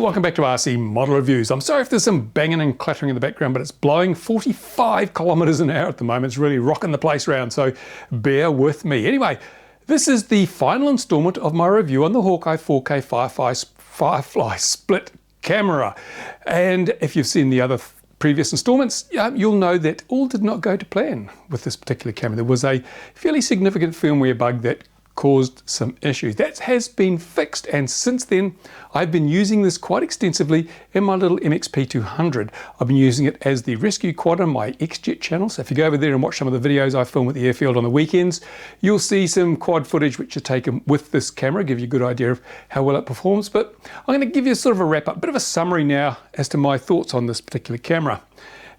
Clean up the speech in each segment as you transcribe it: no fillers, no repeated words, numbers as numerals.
welcome back to RC Model Reviews. I'm sorry if there's some banging and clattering in the background, but it's blowing 45 kilometers an hour at the moment. It's really rocking the place around, so bear with me. Anyway, this is the final installment of my review on the Hawkeye 4K Firefly split camera. And if you've seen the other previous installments, you'll know that all did not go to plan with this particular camera. There was a fairly significant firmware bug that caused some issues. That has been fixed, and since then I've been using this quite extensively in my little MXP200. I've been using it as the rescue quad on my XJet channel, so if you go over there and watch some of the videos I film at the airfield on the weekends, you'll see some quad footage which are taken with this camera, give you a good idea of how well it performs. But I'm going to give you sort of a wrap up, bit of a summary now as to my thoughts on this particular camera.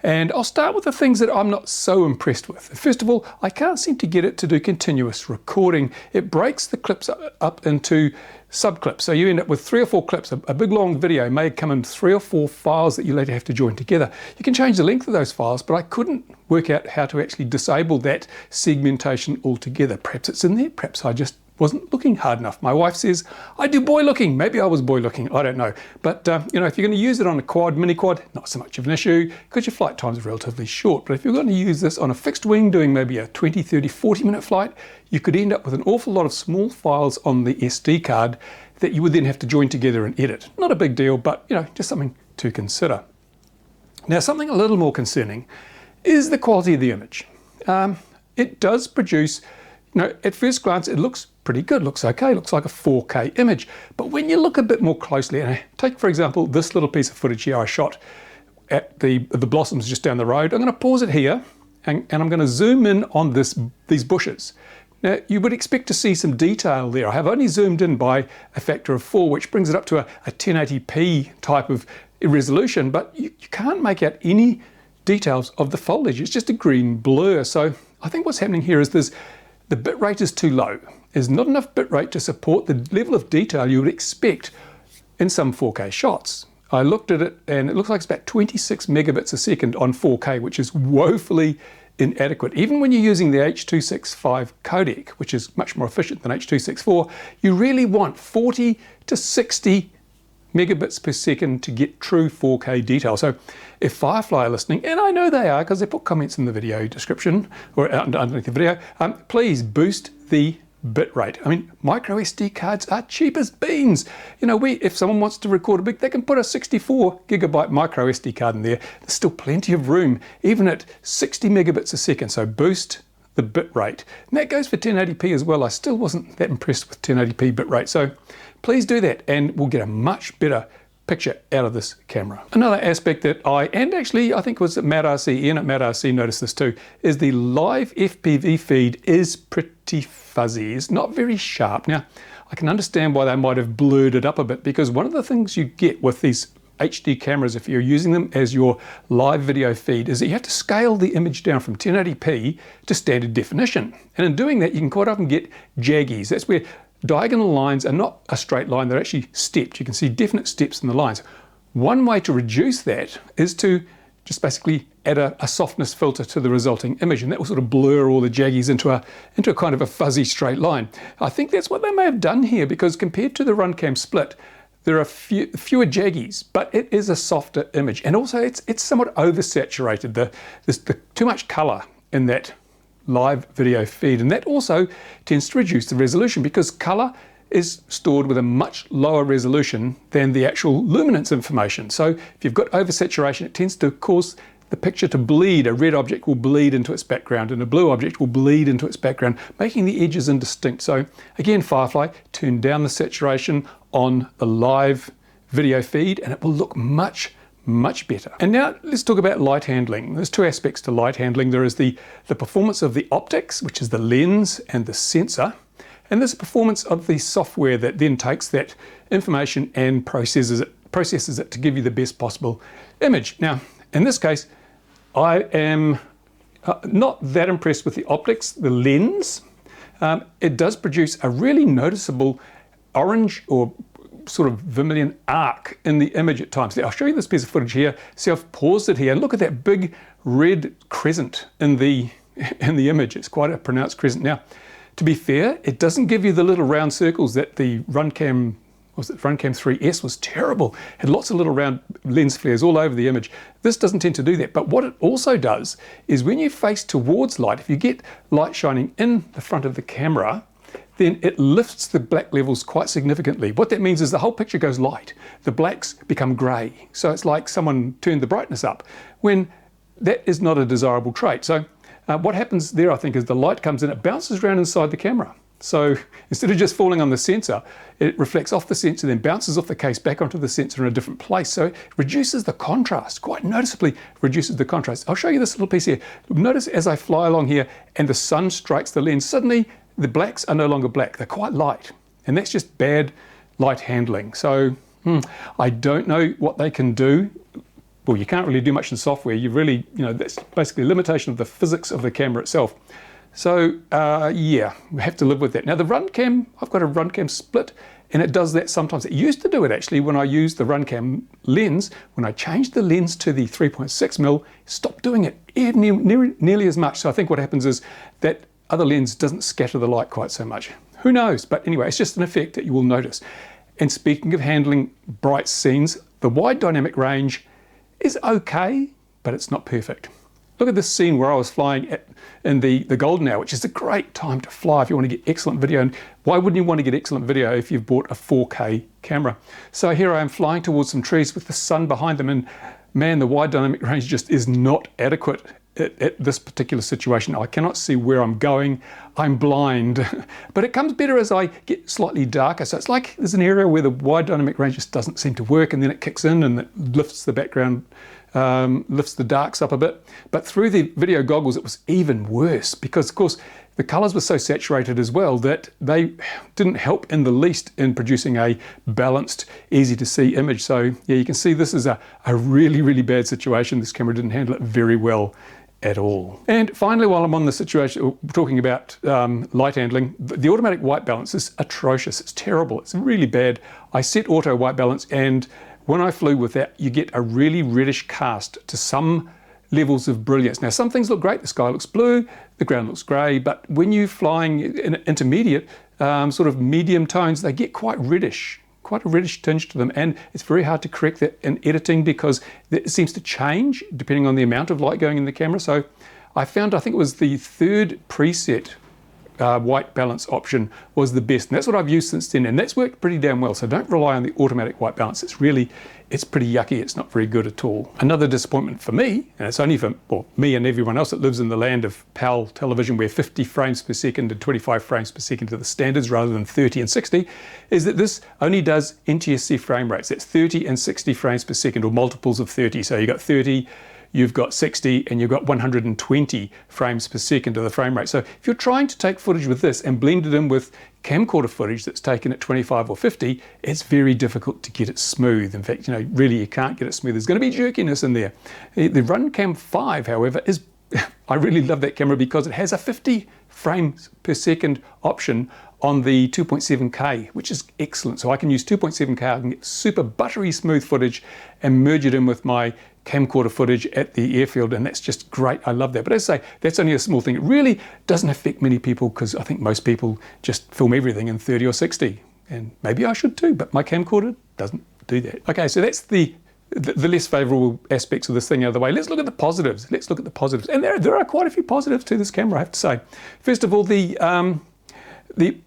And I'll start with the things that I'm not so impressed with. First of all, I can't seem to get it to do continuous recording. It breaks the clips up into sub-clips. So you end up with 3 or 4 clips. A big long video may come in 3 or 4 files that you later have to join together. You can change the length of those files, but I couldn't work out how to actually disable that segmentation altogether. Perhaps it's in there, perhaps I just wasn't looking hard enough. My wife says I do boy looking. Maybe I was boy looking, I don't know. But you know, if you're going to use it on a quad, mini quad, not so much of an issue because your flight times are relatively short. But if you're going to use this on a fixed wing doing maybe a 20, 30, 40 minute flight, you could end up with an awful lot of small files on the SD card that you would then have to join together and edit. Not a big deal, but you know, just something to consider. Now, something a little more concerning is the quality of the image. It does produce, you know, at first glance, it looks pretty good, looks okay, looks like a 4K image. But when you look a bit more closely, and take, for example, this little piece of footage here I shot at the blossoms just down the road. I'm going to pause it here, and I'm going to zoom in on these bushes. Now, you would expect to see some detail there. I have only zoomed in by a factor of 4, which brings it up to a 1080p type of resolution, but you can't make out any details of the foliage. It's just a green blur. So I think what's happening here is the bitrate is too low. There's not enough bitrate to support the level of detail you would expect in some 4K shots. I looked at it and it looks like it's about 26 megabits a second on 4K, which is woefully inadequate. Even when you're using the H.265 codec, which is much more efficient than H.264, you really want 40 to 60 megabits per second to get true 4K detail. So if Firefly are listening, and I know they are because they put comments in the video description or underneath the video, please boost the bitrate. I mean, micro SD cards are cheap as beans. You know, if someone wants to record a big, they can put a 64 gigabyte micro SD card in there. There's still plenty of room, even at 60 megabits a second. So boost the bitrate. And that goes for 1080p as well. I still wasn't that impressed with 1080p bitrate. So please do that and we'll get a much better picture out of this camera. Another aspect that I think it was Matt RC, Ian at Matt RC noticed this too, is the live FPV feed is pretty fuzzy. It's not very sharp. Now, I can understand why they might have blurred it up a bit, because one of the things you get with these HD cameras, if you're using them as your live video feed, is that you have to scale the image down from 1080p to standard definition. And in doing that, you can quite often get jaggies. That's where diagonal lines are not a straight line, they're actually stepped. You can see definite steps in the lines. One way to reduce that is to just basically add a softness filter to the resulting image, and that will sort of blur all the jaggies into a kind of a fuzzy straight line. I think that's what they may have done here, because compared to the Runcam split, there are fewer jaggies, but it is a softer image. And also it's somewhat oversaturated. There's too much color in that live video feed, and that also tends to reduce the resolution, because color is stored with a much lower resolution than the actual luminance information. So if you've got oversaturation, it tends to cause the picture to bleed. A red object will bleed into its background and a blue object will bleed into its background, making the edges indistinct. So again, Firefly, turn down the saturation on the live video feed and it will look much better. And now let's talk about light handling. There's 2 aspects to light handling. There is the performance of the optics, which is the lens and the sensor, and there's the performance of the software that then takes that information and processes it to give you the best possible image. Now, in this case, I am not that impressed with the optics. The lens, it does produce a really noticeable orange or sort of vermilion arc in the image at times. I'll show you this piece of footage here. See, I've paused it here. Look at that big red crescent in the image. It's quite a pronounced crescent. Now, to be fair, it doesn't give you the little round circles that the Runcam was it Runcam 3S was terrible. Had lots of little round lens flares all over the image. This doesn't tend to do that. But what it also does is when you face towards light, if you get light shining in the front of the camera, then it lifts the black levels quite significantly. What that means is the whole picture goes light. The blacks become grey. So it's like someone turned the brightness up, when that is not a desirable trait. So what happens there, I think, is the light comes in, it bounces around inside the camera. So instead of just falling on the sensor, it reflects off the sensor, then bounces off the case back onto the sensor in a different place. So it reduces the contrast, quite noticeably reduces the contrast. I'll show you this little piece here. Notice as I fly along here and the sun strikes the lens, suddenly the blacks are no longer black, they're quite light. And that's just bad light handling. So I don't know what they can do. Well, you can't really do much in software. You really, that's basically a limitation of the physics of the camera itself. So yeah, we have to live with that. Now the Runcam, I've got a Runcam split, and it does that sometimes. It used to do it actually when I used the Runcam lens. When I changed the lens to the 3.6mm, stopped doing it nearly as much. So I think what happens is that other lens doesn't scatter the light quite so much. Who knows? But anyway, it's just an effect that you will notice. And speaking of handling bright scenes, the wide dynamic range is okay, but it's not perfect. Look at this scene where I was flying in the golden hour, which is a great time to fly if you want to get excellent video. And why wouldn't you want to get excellent video if you've bought a 4K camera? So here I am flying towards some trees with the sun behind them, and man, the wide dynamic range just is not adequate at this particular situation. I cannot see where I'm going. I'm blind. But it comes better as I get slightly darker. So it's like there's an area where the wide dynamic range just doesn't seem to work, and then it kicks in and it lifts the background, lifts the darks up a bit. But through the video goggles, it was even worse because, of course, the colors were so saturated as well that they didn't help in the least in producing a balanced, easy to see image. So yeah, you can see this is a really, really bad situation. This camera didn't handle it very well at all. And finally, while I'm on the situation, talking about light handling, the automatic white balance is atrocious. It's terrible. It's really bad. I set auto white balance, and when I flew with that, you get a really reddish cast to some levels of brilliance. Now, some things look great. The sky looks blue, the ground looks grey, but when you're flying in intermediate, sort of medium tones, they get quite reddish. Quite a reddish tinge to them, and it's very hard to correct that in editing because it seems to change depending on the amount of light going in the camera. So I think it was the third preset white balance option was the best, and that's what I've used since then, and that's worked pretty damn well. So don't rely on the automatic white balance. It's pretty yucky. It's not very good at all. Another disappointment for me, and it's only for me and everyone else that lives in the land of PAL television where 50 frames per second and 25 frames per second are the standards rather than 30 and 60, is that this only does NTSC frame rates. That's 30 and 60 frames per second, or multiples of 30. So you've got 30, you've got 60, and you've got 120 frames per second of the frame rate. So if you're trying to take footage with this and blend it in with camcorder footage that's taken at 25 or 50, it's very difficult to get it smooth. In fact, really you can't get it smooth. There's going to be jerkiness in there. The Runcam 5, however, is I really love that camera because it has a 50 frames per second option on the 2.7K, which is excellent. So I can use 2.7K, I can get super buttery smooth footage and merge it in with my camcorder footage at the airfield, and that's just great. I love that. But as I say, that's only a small thing. It really doesn't affect many people because I think most people just film everything in 30 or 60, and maybe I should too, but my camcorder doesn't do that. Okay, so that's the less favorable aspects of this thing out of the way. Let's look at the positives. And there are quite a few positives to this camera, I have to say. First of all, the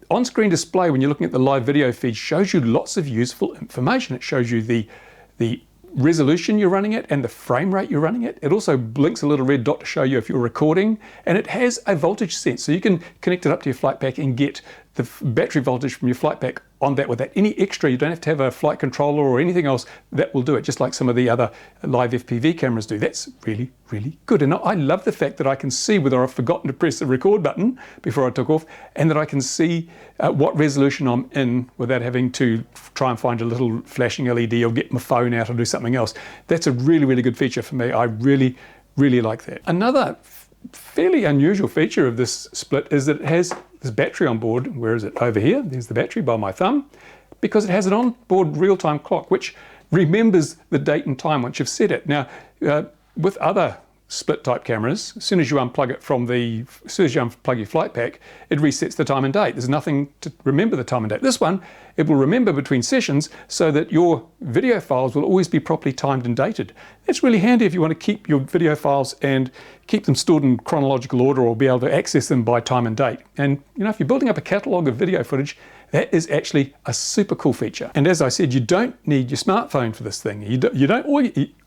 on-screen display, when you're looking at the live video feed, shows you lots of useful information. It shows you the resolution you're running at and the frame rate you're running at. It also blinks a little red dot to show you if you're recording, and it has a voltage sense, so you can connect it up to your flight pack and get the battery voltage from your flight pack on that without any extra. You don't have to have a flight controller or anything else. That will do it, just like some of the other live FPV cameras do. That's really, really good. And I love the fact that I can see whether I've forgotten to press the record button before I took off, and that I can see what resolution I'm in without having to try and find a little flashing LED or get my phone out or do something else. That's a really, really good feature for me. I really, really like that. Another fairly unusual feature of this split is that it has this battery on board. Where is it? Over here. There's the battery by my thumb, because it has an onboard real-time clock which remembers the date and time once you've set it. Now, with other split type cameras, as soon as you unplug your flight pack, it resets the time and date. There's nothing to remember the time and date. This one, it will remember between sessions so that your video files will always be properly timed and dated. It's really handy if you want to keep your video files and keep them stored in chronological order or be able to access them by time and date. And if you're building up a catalog of video footage, that is actually a super cool feature. And as I said, you don't need your smartphone for this thing.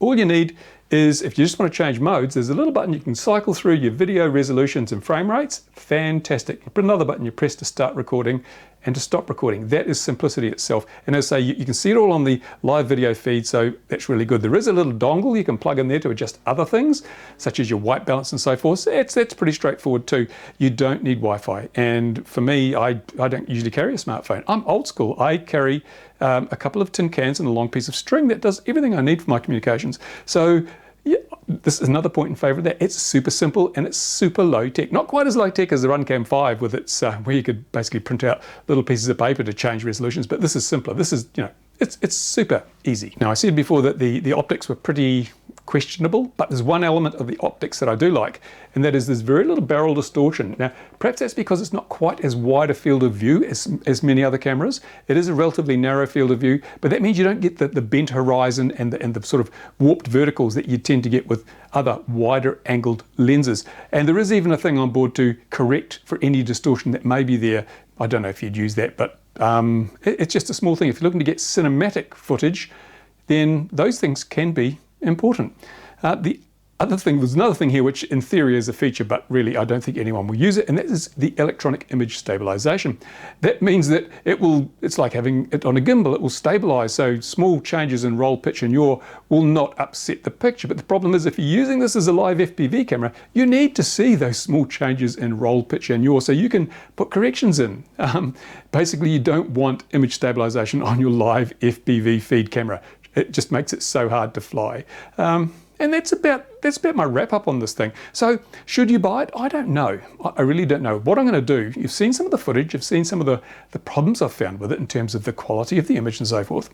All you need is, if you just want to change modes, there's a little button you can cycle through your video resolutions and frame rates. Fantastic. You put another button you press to start recording and to stop recording. That is simplicity itself. And as I say, you can see it all on the live video feed, so that's really good. There is a little dongle you can plug in there to adjust other things, such as your white balance and so forth. So that's pretty straightforward too. You don't need Wi-Fi. And for me, I don't usually carry a smartphone. I'm old school. I carry a couple of tin cans and a long piece of string that does everything I need for my communications. So yeah, this is another point in favor of that. It's super simple and it's super low tech. Not quite as low tech as the Runcam 5 with its where you could basically print out little pieces of paper to change resolutions, but this is simpler. This is, it's super easy. Now, I said before that the optics were pretty questionable, but there's one element of the optics that I do like, and that is there's very little barrel distortion. Now, perhaps that's because it's not quite as wide a field of view as many other cameras. It is a relatively narrow field of view, but that means you don't get the bent horizon and the sort of warped verticals that you tend to get with other wider angled lenses. And there is even a thing on board to correct for any distortion that may be there. I don't know if you'd use that, but it's just a small thing. If you're looking to get cinematic footage, then those things can be important. There's another thing here which in theory is a feature, but really I don't think anyone will use it, and that is the electronic image stabilization. That means that it's like having it on a gimbal. It will stabilize, so small changes in roll, pitch and yaw will not upset the picture. But the problem is, if you're using this as a live FPV camera, you need to see those small changes in roll, pitch and yaw so you can put corrections in. Basically, you don't want image stabilization on your live FPV feed camera. It just makes it so hard to fly. And that's about my wrap up on this thing. So should you buy it? I don't know. I really don't know. What I'm going to do, you've seen some of the footage, you've seen some of the problems I've found with it in terms of the quality of the image and so forth.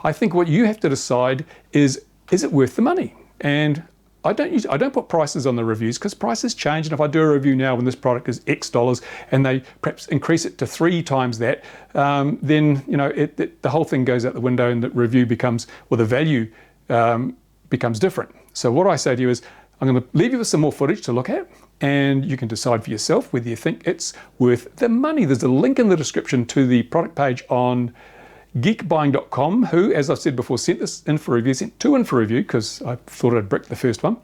I think what you have to decide is it worth the money? And I don't put prices on the reviews because prices change, and if I do a review now when this product is X dollars and they perhaps increase it to 3 times that, then the whole thing goes out the window and the review becomes, well, the value becomes different. So what I say to you is, I'm going to leave you with some more footage to look at, and you can decide for yourself whether you think it's worth the money. There's a link in the description to the product page on geekbuying.com, who, as I've said before, sent 2 in for review because I thought I'd bricked the first one.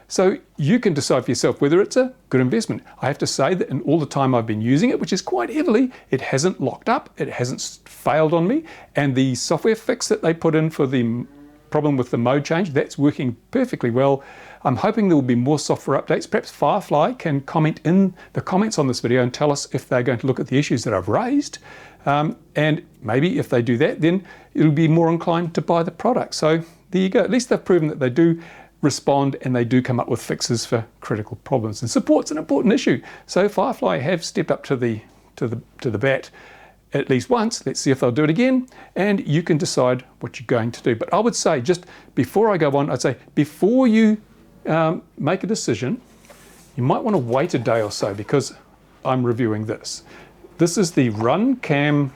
So you can decide for yourself whether it's a good investment. I have to say that in all the time I've been using it, which is quite heavily, it hasn't locked up, it hasn't failed on me, and the software fix that they put in for the problem with the mode change, that's working perfectly well. I'm hoping there will be more software updates. Perhaps Firefly can comment in the comments on this video and tell us if they're going to look at the issues that I've raised. And maybe if they do that, then it'll be more inclined to buy the product. So there you go. At least they've proven that they do respond and they do come up with fixes for critical problems. And support's an important issue. So Firefly have stepped up to the bat at least once. Let's see if they'll do it again, and you can decide what you're going to do. But I would say, just before I go on, I'd say before you make a decision, you might want to wait a day or so because I'm reviewing this. This is the Runcam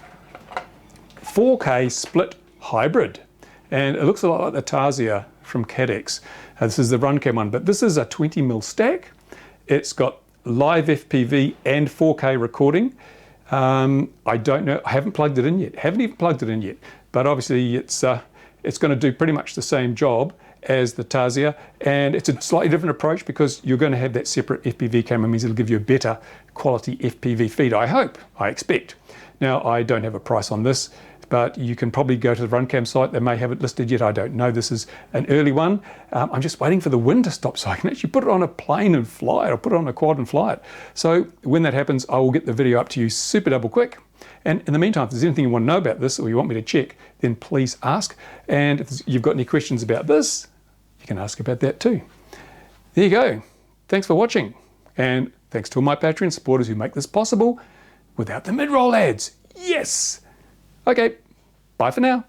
4K split hybrid, and it looks a lot like the Tarsia from Cadex. This is the Runcam one, but this is a 20mm stack. It's got live FPV and 4K recording. I don't know, I haven't plugged it in yet, haven't even plugged it in yet, but obviously it's going to do pretty much the same job as the Tarsia, and it's a slightly different approach because you're going to have that separate FPV camera. It means it'll give you a better quality FPV feed, I hope, I expect. Now, I don't have a price on this, but you can probably go to the Runcam site. They may have it listed yet, I don't know. This is an early one. I'm just waiting for the wind to stop so I can actually put it on a plane and fly it, or put it on a quad and fly it. So when that happens, I will get the video up to you super double quick. And in the meantime, if there's anything you want to know about this or you want me to check, then please ask. And if you've got any questions about this, you can ask about that too. There you go. Thanks for watching. And thanks to all my Patreon supporters who make this possible without the mid-roll ads. Yes! Okay, bye for now.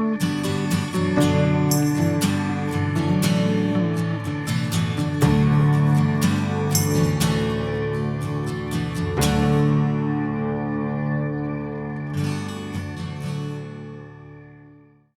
you.